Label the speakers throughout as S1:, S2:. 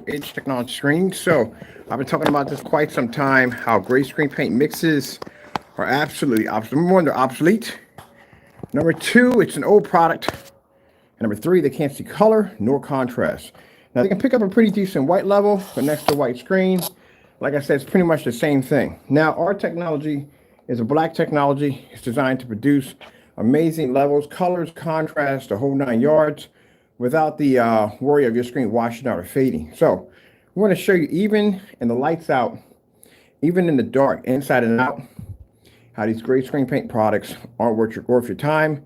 S1: Edge Technology screen. So I've been talking about this quite some time, how gray screen paint mixes are absolutely obsolete. Number one, they're obsolete. Number two, it's an old product. And number three, they can't see color nor contrast. Now they can pick up a pretty decent white level, but next to white screen, like I said, it's pretty much the same thing. Now our technology is a black technology. It's designed to produce amazing levels, colors, contrast, the whole 9 yards, without the worry of your screen washing out or fading. So we want to show you, even in the lights out, even in the dark, inside and out, how these gray screen paint products aren't worth your time,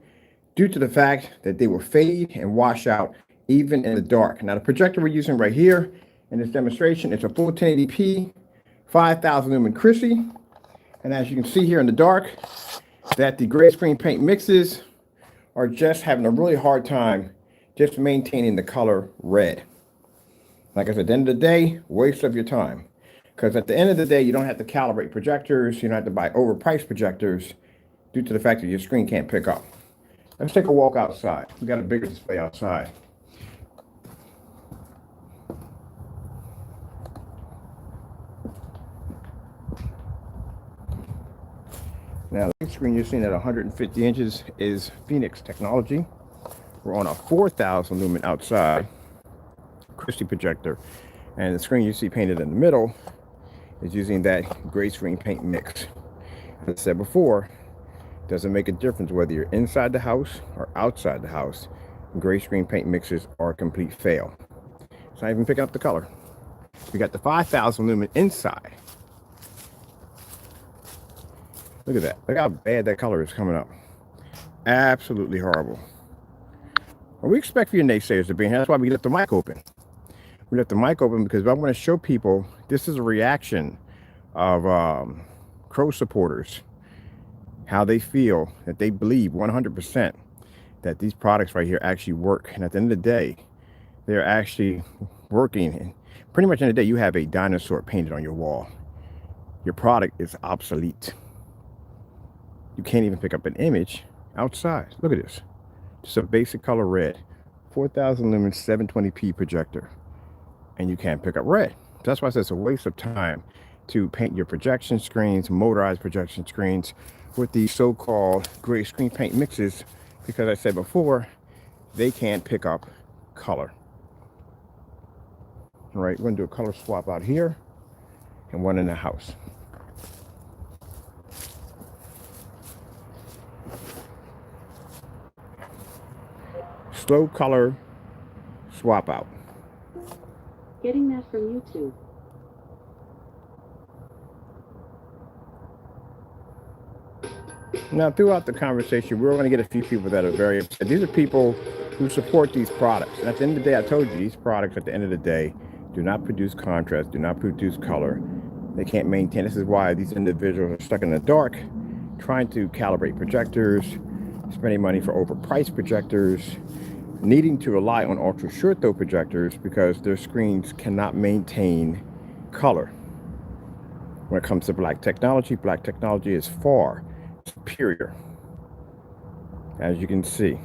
S1: due to the fact that they will fade and wash out even in the dark. Now the projector we're using right here in this demonstration, it's a full 1080p 5000 lumen Chrissy, and as you can see here in the dark, that the gray screen paint mixes are just having a really hard time just maintaining the color red. Like I said, at the end of the day, waste of your time. Because at the end of the day, you don't have to calibrate projectors, you don't have to buy overpriced projectors due to the fact that your screen can't pick up. Let's take a walk outside. We got a bigger display outside. Now, the screen you're seeing at 150 inches is Phoenix technology. We're on a 4000 lumen outside Christie projector, and the screen you see painted in the middle is using that gray screen paint mix. As I said before, doesn't make a difference whether you're inside the house or outside the house. Gray screen paint mixes are a complete fail. It's not even picking up the color. We got the 5000 lumen inside. Look at that. Look how bad that color is coming up. Absolutely horrible. Well, we expect for your naysayers to be here. That's why we left the mic open. We left the mic open because I want to show people this is a reaction of Crow supporters, how they feel, that they believe 100% that these products right here actually work. And at the end of the day, they're actually working. And pretty much in the day, you have a dinosaur painted on your wall. Your product is obsolete. You can't even pick up an image outside. Look at this. Just a basic color red. 4000 lumen 720p projector. And you can't pick up red. That's why I said it's a waste of time to paint your projection screens, motorized projection screens, with these so-called gray screen paint mixes, because I said before, they can't pick up color. All right, we're gonna do a color swap out here and one in the house. Slow color swap out.
S2: Getting that from YouTube.
S1: Now, throughout the conversation, we're going to get a few people that are very upset. These are people who support these products. And at the end of the day, I told you, these products, at the end of the day, do not produce contrast, do not produce color. They can't maintain. This is why these individuals are stuck in the dark, trying to calibrate projectors, spending money for overpriced projectors, needing to rely on ultra short throw projectors because their screens cannot maintain color. When it comes to black technology is far superior, as you can see.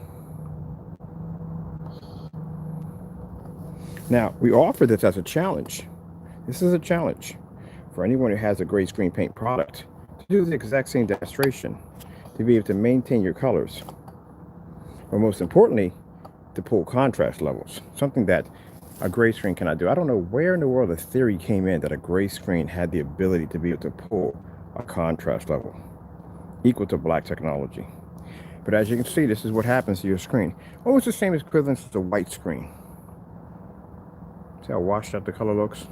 S1: Now, we offer this as a challenge. This is a challenge for anyone who has a gray screen paint product to do the exact same demonstration, to be able to maintain your colors, but most importantly, to pull contrast levels, something that a gray screen cannot do. I don't know where in the world the theory came in that a gray screen had the ability to be able to pull a contrast level equal to black technology. But as you can see, this is what happens to your screen. Almost the same equivalence as a white screen. See how washed out the color looks?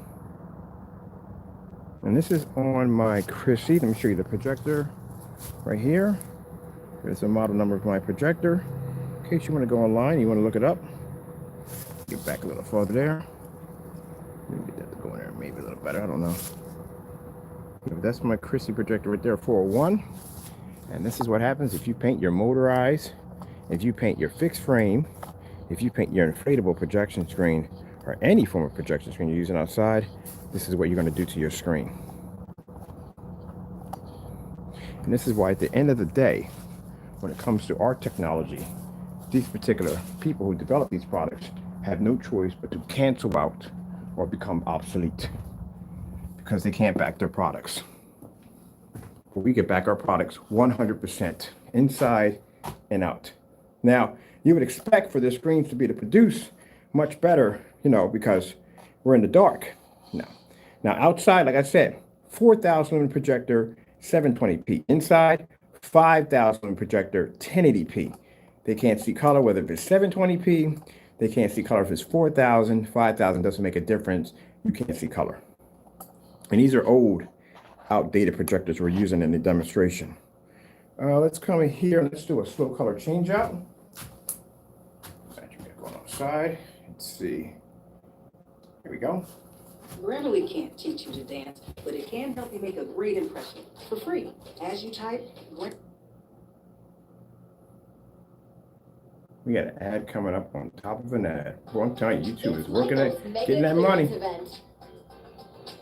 S1: And this is on my Chrissy. Let me show you the projector right here. Here's the model number of my projector. In case you want to go online, you want to look it up. Get back a little further there. Let me get that to go in there maybe a little better. I don't know. But that's my Chrissy projector right there, 401. And this is what happens if you paint your motorized, if you paint your fixed frame, if you paint your inflatable projection screen, or any form of projection screen you're using outside, this is what you're going to do to your screen. And this is why at the end of the day, when it comes to our technology, these particular people who develop these products have no choice but to cancel out or become obsolete because they can't back their products. But we can back our products 100% inside and out. Now, you would expect for the screens to be to produce much better, because we're in the dark. Now outside, like I said, 4,000 lumen projector, 720p. Inside, 5,000 lumen projector, 1080p. They can't see color, whether it's 720p. They can't see color if it's 4,000, 5,000 doesn't make a difference. You can't see color. And these are old, outdated projectors we're using in the demonstration. Let's come in here. Let's do a slow color change out. Going outside. Let's see. Here we go.
S3: Grammarly can't teach you to dance, but it can help you make a great impression for free. As you type,
S1: we got an ad coming up on top of an ad. Well, I'm telling you, YouTube is working at getting that money.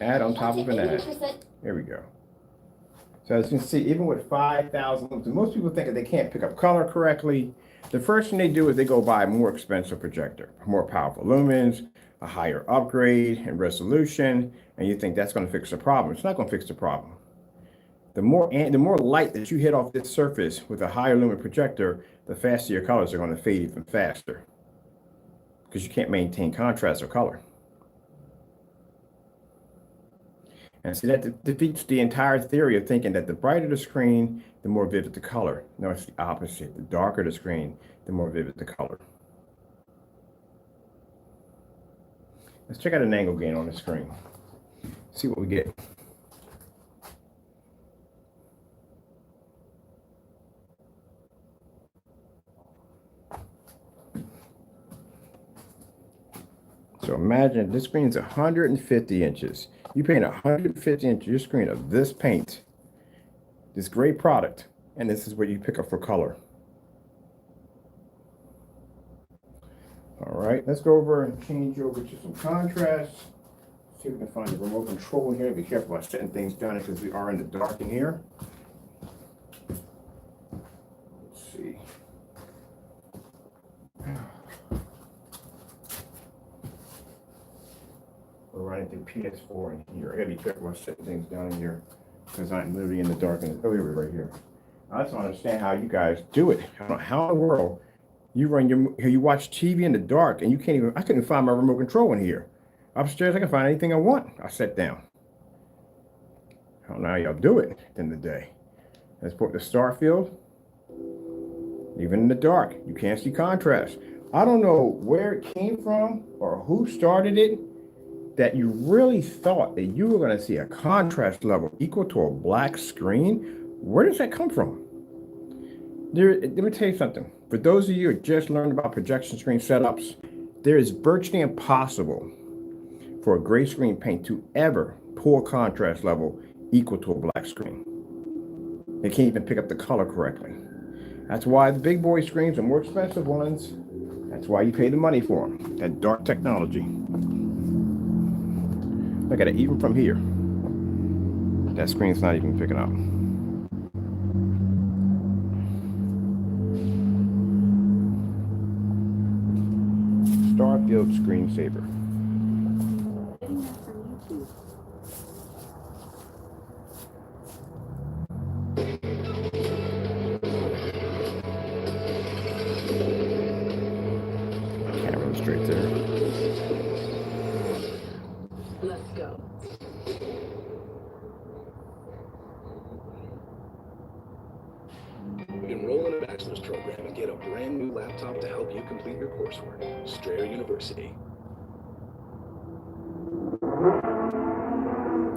S1: Ad on top of an ad. There we go. So as you can see, even with 5,000 lumens, most people think that they can't pick up color correctly. The first thing they do is they go buy a more expensive projector, more powerful lumens, a higher upgrade in resolution, and you think that's going to fix the problem. It's not going to fix the problem. The more light that you hit off this surface with a higher lumen projector, the faster your colors are going to fade even faster because you can't maintain contrast or color. And see, that defeats the entire theory of thinking that the brighter the screen, the more vivid the color. No, it's the opposite. The darker the screen, the more vivid the color. Let's check out an angle gain on the screen. See what we get. So imagine this screen is 150 inches. You paint 150 inches your screen of this paint, this great product, and this is what you pick up for color. All right, let's go over and change over to some contrast. See if we can find the remote control here. Be careful about setting things down because we are in the dark in here. Let's see. We're running through PS4 in here. I gotta be careful about setting things down in here because I'm literally in the dark. And oh, here we are right here. I just don't understand how you guys do it. I don't know how in the world you watch TV in the dark and I couldn't find my remote control in here. Upstairs, I can find anything I want. I sat down. I don't know how y'all do it at the end of the day. Let's put the star field. Even in the dark, you can't see contrast. I don't know where it came from or who started it, that you really thought that you were going to see a contrast level equal to a black screen. Where does that come from? Let me tell you something. For those of you who just learned about projection screen setups, there is virtually impossible for a gray screen paint to ever pull a contrast level equal to a black screen. They can't even pick up the color correctly. That's why the big boy screens are more expensive ones. That's why you pay the money for them. That dark technology. Look at it, even from here. That screen's not even picking up. Starfield screensaver.
S2: Getting that from YouTube.
S1: Camera straight there.
S3: let's go.
S4: Enroll in a bachelor's program and get a brand new laptop to help you complete your coursework. Strayer University.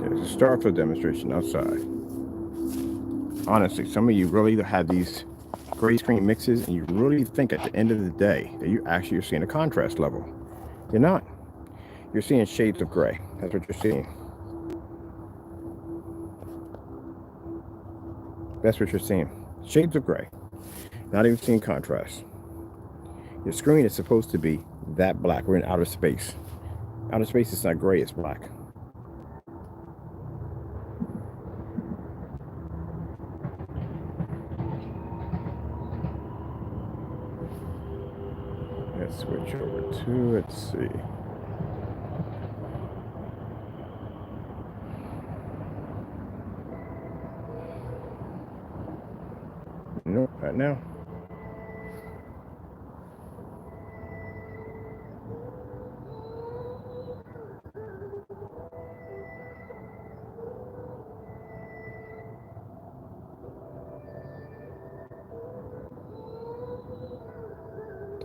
S1: There's a Starfield demonstration outside. Honestly, some of you really have these gray screen mixes and you really think at the end of the day that you actually are seeing a contrast level. You're not. You're seeing shades of gray. That's what you're seeing. That's what you're seeing. Shades of gray. Not even seeing contrast. Your screen is supposed to be that black. We're in outer space. Outer space is not gray, it's black. Let's switch over to, let's see. Nope, not now.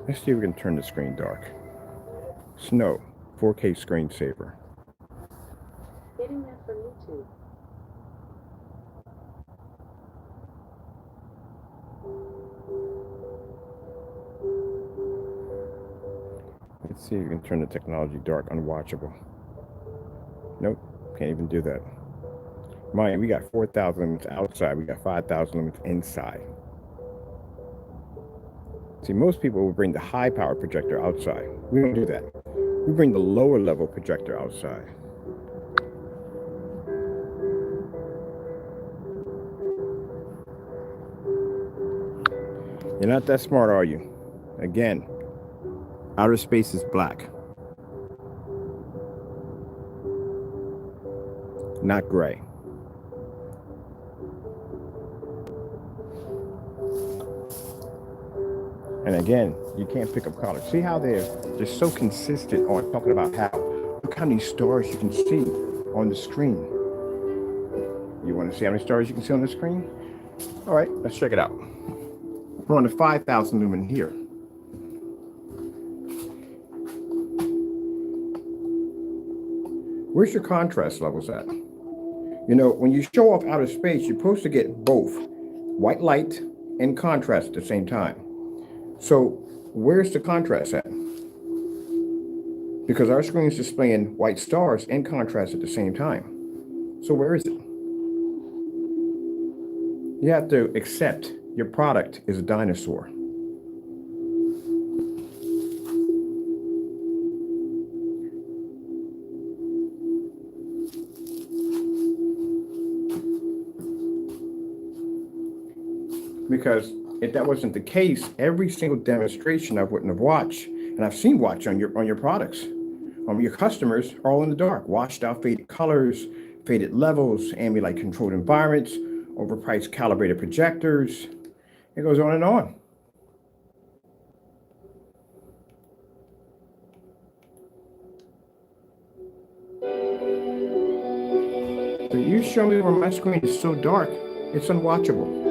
S1: Let's see if we can turn the screen dark. Snow, 4K screensaver.
S2: Getting that from YouTube.
S1: Let's see if we can turn the technology dark, unwatchable. Nope, can't even do that. Mind, we got 4,000 lumens outside, we got 5,000 lumens inside. See, most people will bring the high power projector outside. We don't do that. We bring the lower level projector outside. You're not that smart, are you? Again, outer space is black, not gray. And again, you can't pick up color. See how they're just so consistent on talking about how, look how many stars you can see on the screen. You want to see how many stars you can see on the screen? All right, let's check it out. We're on the 5,000 lumen here. Where's your contrast levels at? You know, when you show off outer space, you're supposed to get both white light and contrast at the same time. So where's the contrast at? Because our screen is displaying white stars and contrast at the same time. So where is it? You have to accept your product is a dinosaur. Because if that wasn't the case, every single demonstration I wouldn't have watched, and I've seen watch on your products, your customers are all in the dark, washed out faded colors, faded levels, ambient light controlled environments, overpriced calibrated projectors. It goes on and on. So you show me where my screen is so dark, it's unwatchable.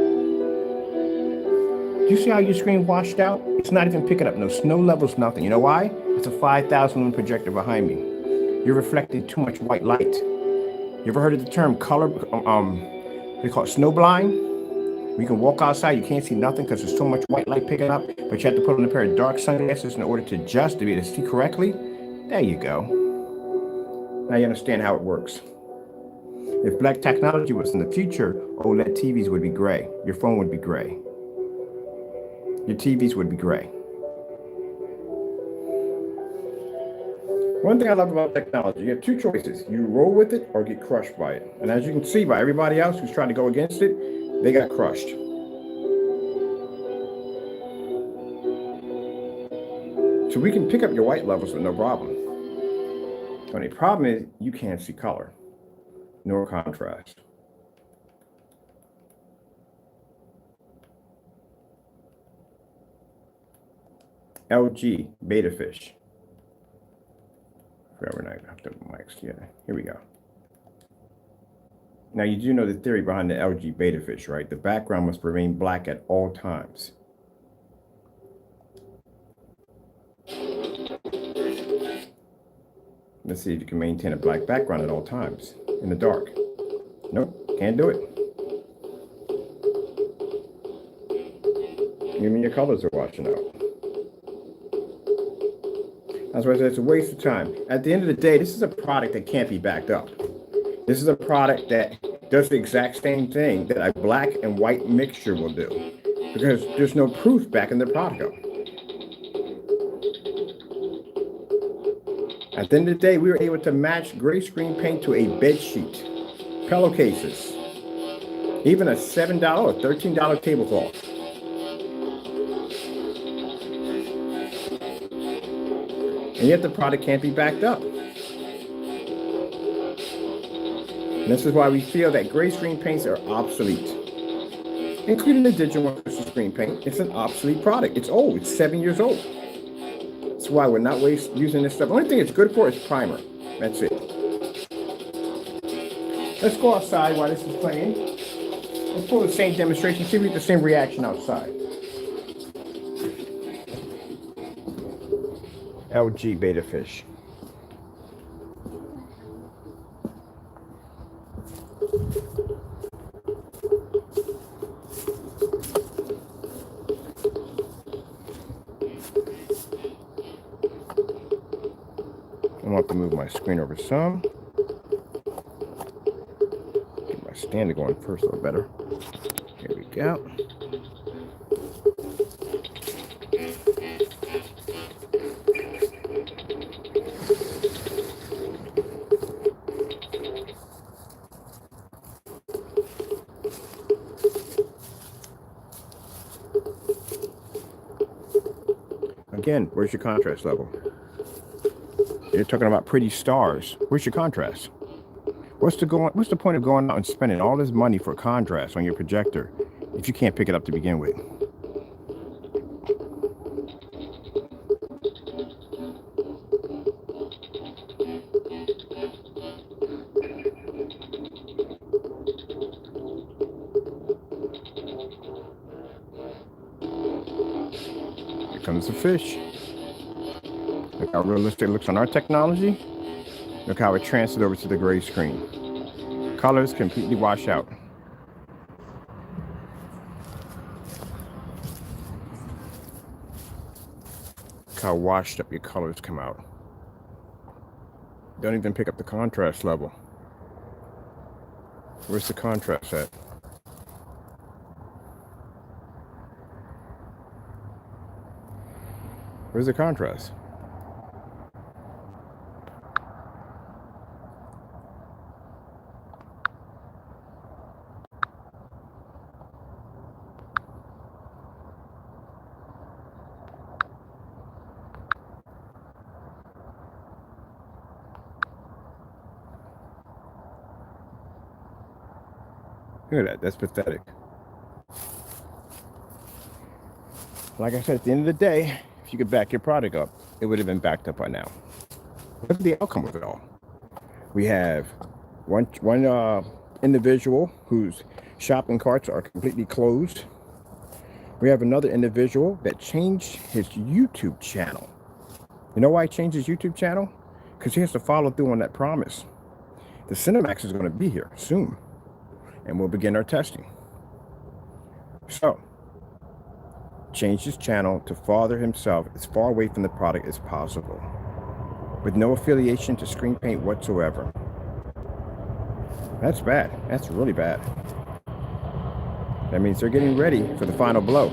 S1: Do you see how your screen washed out? It's not even picking up no snow levels, nothing. You know why? It's a 5,000 lumen projector behind me. You're reflecting too much white light. You ever heard of the term color, they call it snow blind? You can walk outside, you can't see nothing because there's so much white light picking up, but you have to put on a pair of dark sunglasses in order to adjust to be able to see correctly. There you go. Now you understand how it works. If black technology was in the future, OLED TVs would be gray. Your phone would be gray. Your TVs would be gray. One thing I love about technology, you have two choices. You roll with it or get crushed by it. And as you can see by everybody else who's trying to go against it, they got crushed. So we can pick up your white levels with no problem. The only problem is you can't see color, nor contrast. LG Betafish. We're not gonna have to mics. Yeah, here we go. Now you do know the theory behind the LG Betafish, right? The background must remain black at all times. Let's see if you can maintain a black background at all times in the dark. Nope, can't do it. Even your colors are washing out. That's why I said it's a waste of time. At the end of the day, this is a product that can't be backed up. This is a product that does the exact same thing that a black and white mixture will do, because there's no proof backing the product up. At the end of the day, we were able to match gray screen paint to a bed sheet, pillowcases, even a $7 or $13 tablecloth. And yet the product can't be backed up. And this is why we feel that gray screen paints are obsolete. including the digital screen paint. It's an obsolete product. It's old. It's 7 years old. That's why we're not using this stuff. The only thing it's good for is primer. That's it. Let's go outside while this is playing. Let's pull the same demonstration, see if we get the same reaction outside. LG Beta Fish. I'm going to have to move my screen over some. Get my stand going first a little better. Here we go. Again, where's your contrast level? You're talking about pretty stars. Where's your contrast? What's the point of going out and spending all this money for contrast on your projector if you can't pick it up to begin with? Here comes the fish. Look how realistic it looks on our technology. Look how it transferred over to the gray screen. Colors completely wash out. Look how washed up your colors come out. Don't even pick up the contrast level. Where's the contrast at? Where's the contrast? Look at that. That's pathetic. Like I said, at the end of the day, if you could back your product up, it would have been backed up by now. What's the outcome of it all? We have one individual whose shopping carts are completely closed. We have another individual that changed his YouTube channel. You know why he changed his YouTube channel? Because he has to follow through on that promise. The Cinemax is going to be here soon, and we'll begin our testing. So, changed his channel to father himself as far away from the product as possible, with no affiliation to screen paint whatsoever. That's bad. That's really bad. That means they're getting ready for the final blow.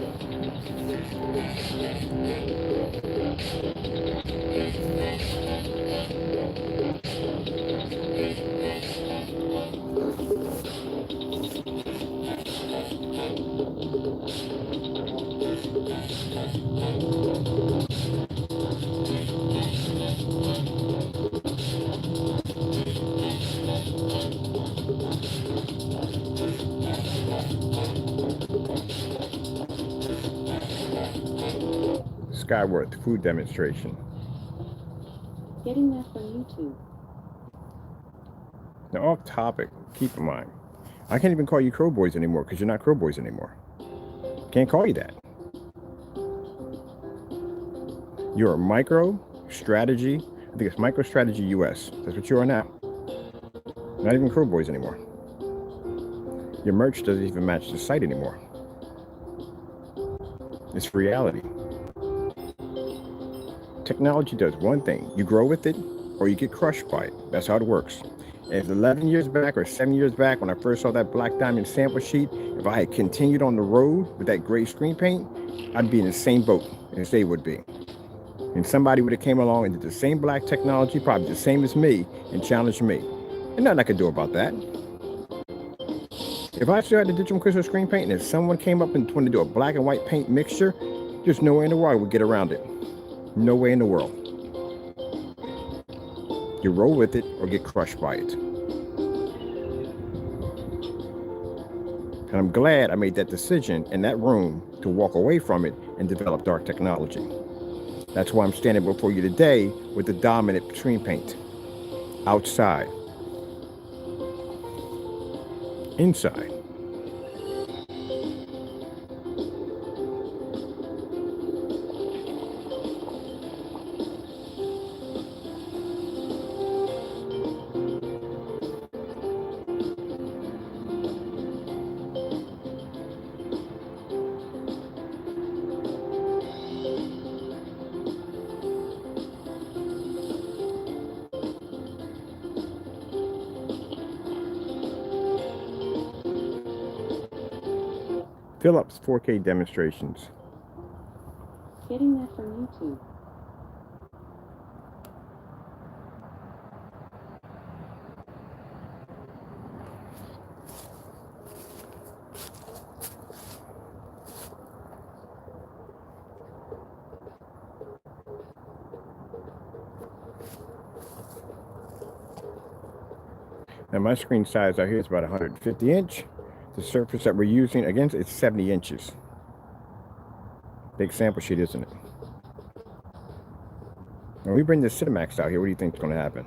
S1: Skyworth food demonstration.
S2: Getting that from YouTube.
S1: Now, off topic, keep in mind, I can't even call you Crow Boys anymore because you're not Crow Boys anymore. Can't call you that. You're Micro Strategy. I think it's Micro Strategy US. That's what you are now. Not even Crow Boys anymore. Your merch doesn't even match the site anymore. It's reality. Technology does one thing. You grow with it or you get crushed by it. That's how it works. If 11 years back or 7 years back when I first saw that Black Diamond sample sheet, if I had continued on the road with that gray screen paint, I'd be in the same boat as they would be. And somebody would have came along and did the same black technology, probably the same as me, and challenged me. And nothing I could do about that. If I still had the digital crystal screen paint and if someone came up and wanted to do a black and white paint mixture, there's no way in the world I would get around it. No way in the world. You roll with it or get crushed by it. And I'm glad I made that decision in that room to walk away from it and develop dark technology. That's why I'm standing before you today with the dominant screen paint. Outside. Inside. Philips 4K demonstrations.
S2: Getting that from YouTube.
S1: Now my screen size out here is about 150 inch. The surface that we're using against is 70 inches. Big sample sheet, isn't it? When we bring the Cinemax out here, what do you think is going to happen?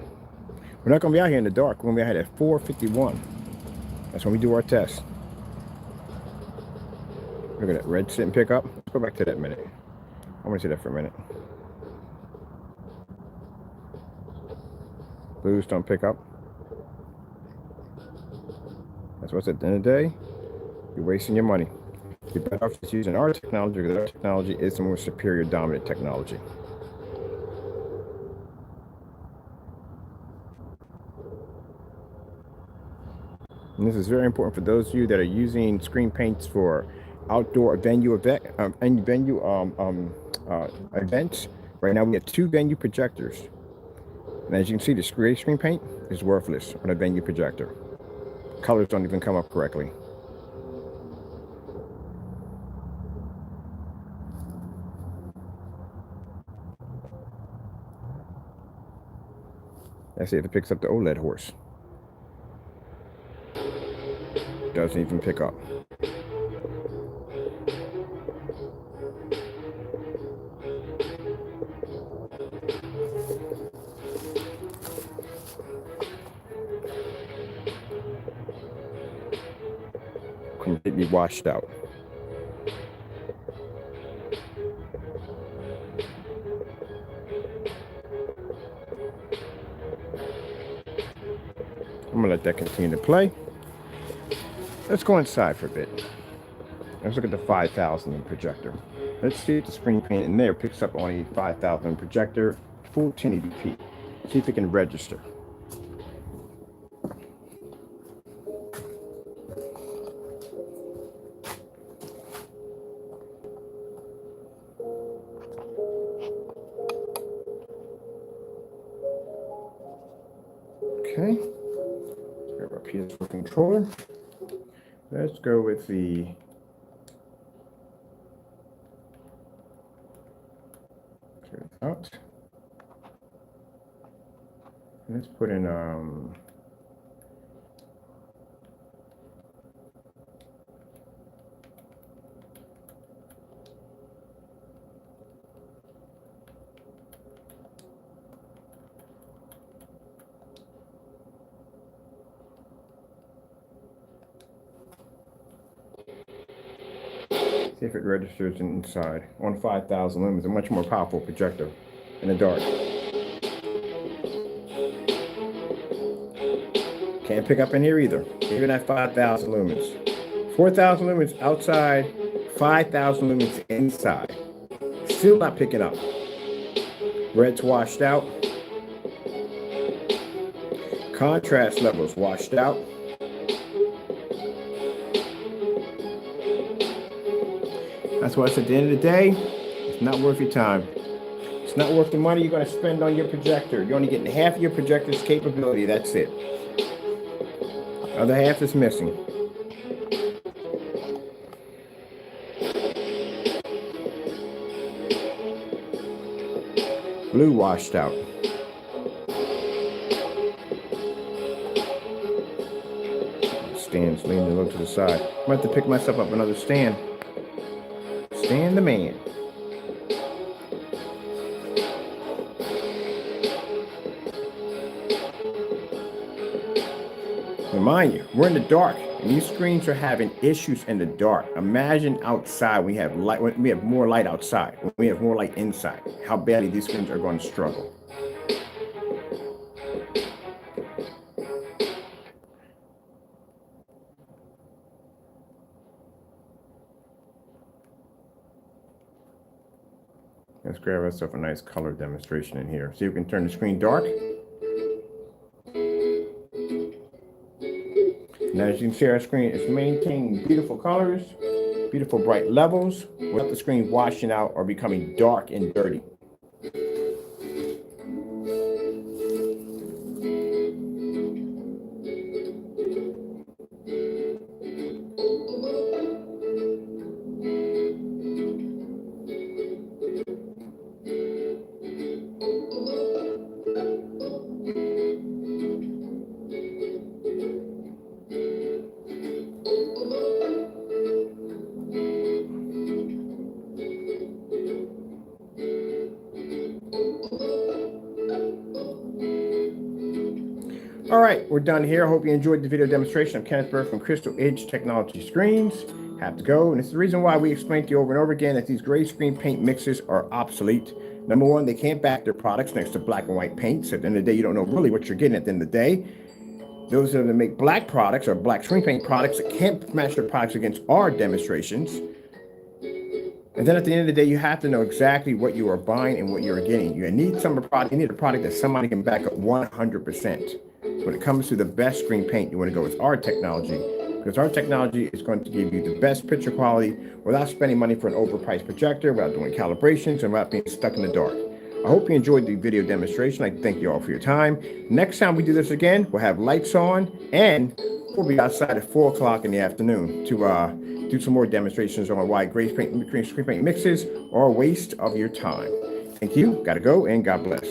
S1: We're not going to be out here in the dark. We're going to be out here at 451. That's when we do our test. Look at that red sit and pick up. Let's go back to that a minute. I want to see that for a minute. Blues don't pick up. That's what's at the end of the day. You're wasting your money. You're better off just using our technology, because our technology is the more superior dominant technology. And this is very important for those of you that are using screen paints for outdoor venue events. Right now we have 2 venue projectors. And as you can see, the screen paint is worthless on a venue projector. Colors don't even come up correctly. Let's see if it picks up the OLED horse. Doesn't even pick up. Completely washed out. I'm gonna let that continue to play. Let's go inside for a bit. Let's look at the 5000 projector. Let's see if the screen paint in there picks up on a 5000 projector, full 1080p. See if it can register. Okay. Grab our PS4 controller. Let's go with the clear this out. Let's put in see if it registers inside. On 5000 lumens, a much more powerful projector in the dark. Can't pick up in here either, even at 5000 lumens. 4000 lumens outside, 5000 lumens inside. Still not picking up. Red's washed out. Contrast levels washed out. That's why it's at the end of the day, it's not worth your time. It's not worth the money you're going to spend on your projector. You're only getting half of your projector's capability. That's it. Other half is missing. Blue washed out. stand's leaning a little to the side. I'm gonna have to pick myself up another stand. Stan the man. Remind you, we're in the dark, and these screens are having issues in the dark. Imagine outside we have light. We have more light outside. We have more light inside. How badly these screens are going to struggle. Let's grab ourselves a nice color demonstration in here. See if we can turn the screen dark. And as you can see, our screen is maintaining beautiful colors, beautiful bright levels, without the screen washing out or becoming dark and dirty. All right, we're done here. I hope you enjoyed the video demonstration of Kenneth Burke from Crystal Edge Technology Screens. Have to go, and it's the reason why we explained to you over and over again that these gray screen paint mixes are obsolete. Number one, they can't back their products next to black and white paints. At the end of the day, you don't know really what you're getting at the end of the day. Those that make black products or black screen paint products that can't match their products against our demonstrations. And then at the end of the day, you have to know exactly what you are buying and what you're getting. You need you need a product that somebody can back up 100%. When it comes to the best screen paint, you want to go with our technology, because our technology is going to give you the best picture quality without spending money for an overpriced projector, without doing calibrations, and without being stuck in the dark. I hope you enjoyed the video demonstration. I thank you all for your time. Next time we do this again, we'll have lights on, and we'll be outside at 4 o'clock in the afternoon to do some more demonstrations on why gray screen paint mixes are a waste of your time. Thank you. Gotta go, and God bless.